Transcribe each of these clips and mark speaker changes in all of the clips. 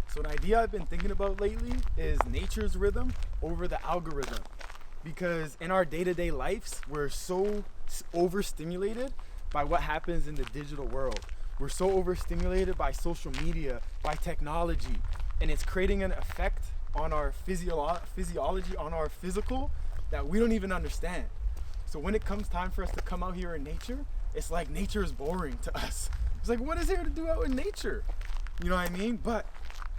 Speaker 1: So an idea I've been thinking about lately is nature's rhythm over the algorithm. Because in our day-to-day lives, we're so overstimulated by what happens in the digital world. We're so overstimulated by social media, by technology, and it's creating an effect on our physiology, on our physical, that we don't even understand. So when it comes time for us to come out here in nature, it's like nature is boring to us. It's like, what is there to do out in nature? You know what I mean? But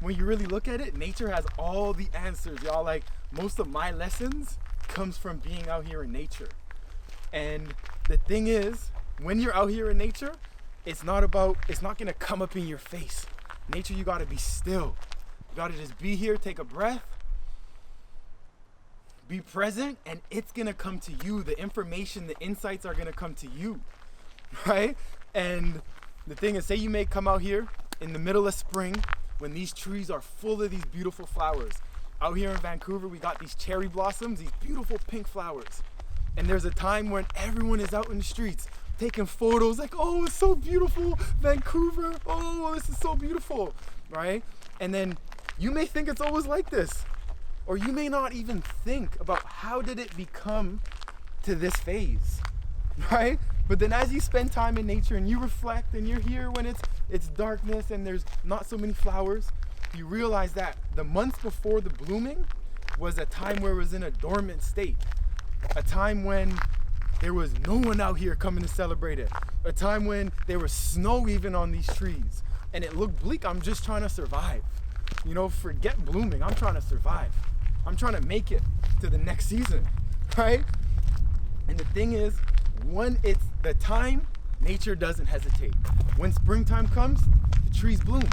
Speaker 1: when you really look at it, nature has all the answers, y'all. Like, most of my lessons comes from being out here in nature. And the thing is, when you're out here in nature, it's not gonna come up in your face. Nature, you gotta be still. You gotta just be here, take a breath, be present, and it's gonna come to you. The information, the insights are gonna come to you, right? And the thing is, say you may come out here in the middle of spring when these trees are full of these beautiful flowers. Out here in Vancouver, we got these cherry blossoms, these beautiful pink flowers. And there's a time when everyone is out in the streets taking photos like, oh, it's so beautiful, Vancouver, oh, this is so beautiful, right? And then you may think it's always like this, or you may not even think about how did it become to this phase, right? But then as you spend time in nature and you reflect and you're here when it's darkness and there's not so many flowers, you realize that the months before the blooming was a time where it was in a dormant state, a time when there was no one out here coming to celebrate it, a time when there was snow even on these trees and it looked bleak. I'm just trying to survive. You know, forget blooming, I'm trying to survive. I'm trying to make it to the next season, right? And the thing is, when it's the time, nature doesn't hesitate. When springtime comes, the trees bloom,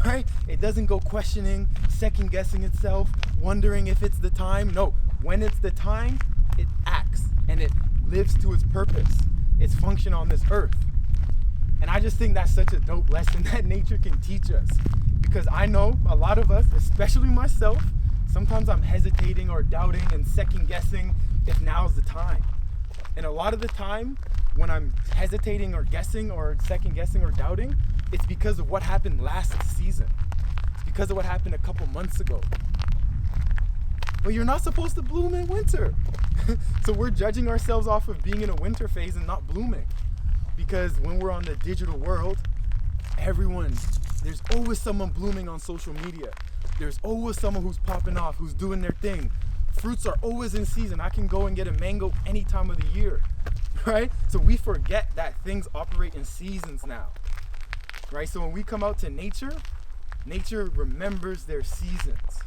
Speaker 1: right? It doesn't go questioning, second guessing itself, wondering if it's the time. No, when it's the time, it acts and it lives to its purpose, its function on this earth. And I just think that's such a dope lesson that nature can teach us. Because I know a lot of us, especially myself, sometimes I'm hesitating or doubting and second guessing if now's the time. And a lot of the time, when I'm hesitating or guessing or second guessing or doubting, it's because of what happened last season. It's because of what happened a couple months ago. But you're not supposed to bloom in winter. So we're judging ourselves off of being in a winter phase and not blooming. Because when we're on the digital world, there's always someone blooming on social media. There's always someone who's popping off, who's doing their thing. Fruits are always in season. I can go and get a mango any time of the year, right? So we forget that things operate in seasons now, right? So when we come out to nature, nature remembers their seasons.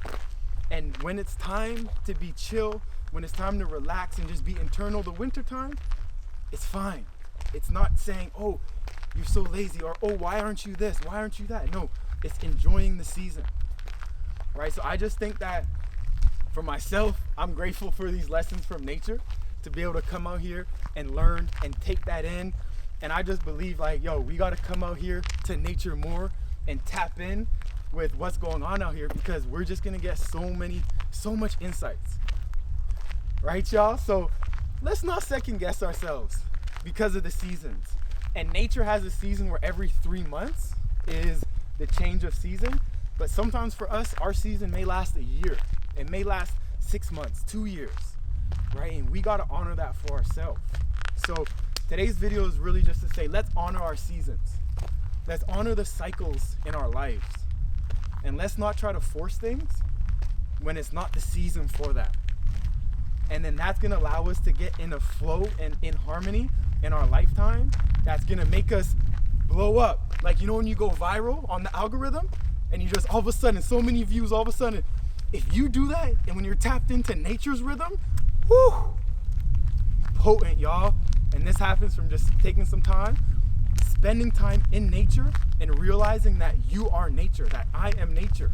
Speaker 1: And when it's time to be chill, when it's time to relax and just be internal the winter time, it's fine. It's not saying, oh, you're so lazy, or oh, why aren't you this? Why aren't you that? No, it's enjoying the season, right? So I just think that for myself, I'm grateful for these lessons from nature to be able to come out here and learn and take that in. And I just believe like, yo, we got to come out here to nature more and tap in with what's going on out here, because we're just going to get so much insights, right, y'all? So let's not second guess ourselves because of the seasons. And nature has a season where every 3 months is the change of season. But sometimes for us, our season may last a year. It may last 6 months, 2 years, right? And we got to honor that for ourselves. So today's video is really just to say, let's honor our seasons. Let's honor the cycles in our lives. And let's not try to force things when it's not the season for that. And then that's going to allow us to get in a flow and in harmony in our lifetime. That's going to make us blow up. Like, you know, when you go viral on the algorithm and you just all of a sudden, so many views all of a sudden, if you do that and when you're tapped into nature's rhythm, whoo, potent, y'all. And this happens from just taking some time, spending time in nature and realizing that you are nature, that I am nature.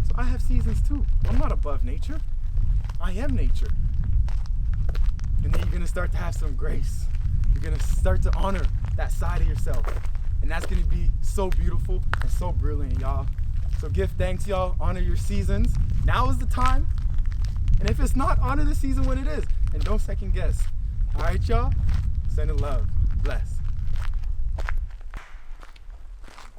Speaker 1: So I have seasons too. I'm not above nature. I am nature. And then you're gonna start to have some grace. You're gonna start to honor that side of yourself. And that's gonna be so beautiful and so brilliant, y'all. So give thanks, y'all. Honor your seasons. Now is the time. And if it's not, honor the season when it is. And don't second guess. All right, y'all? Sending love. Bless.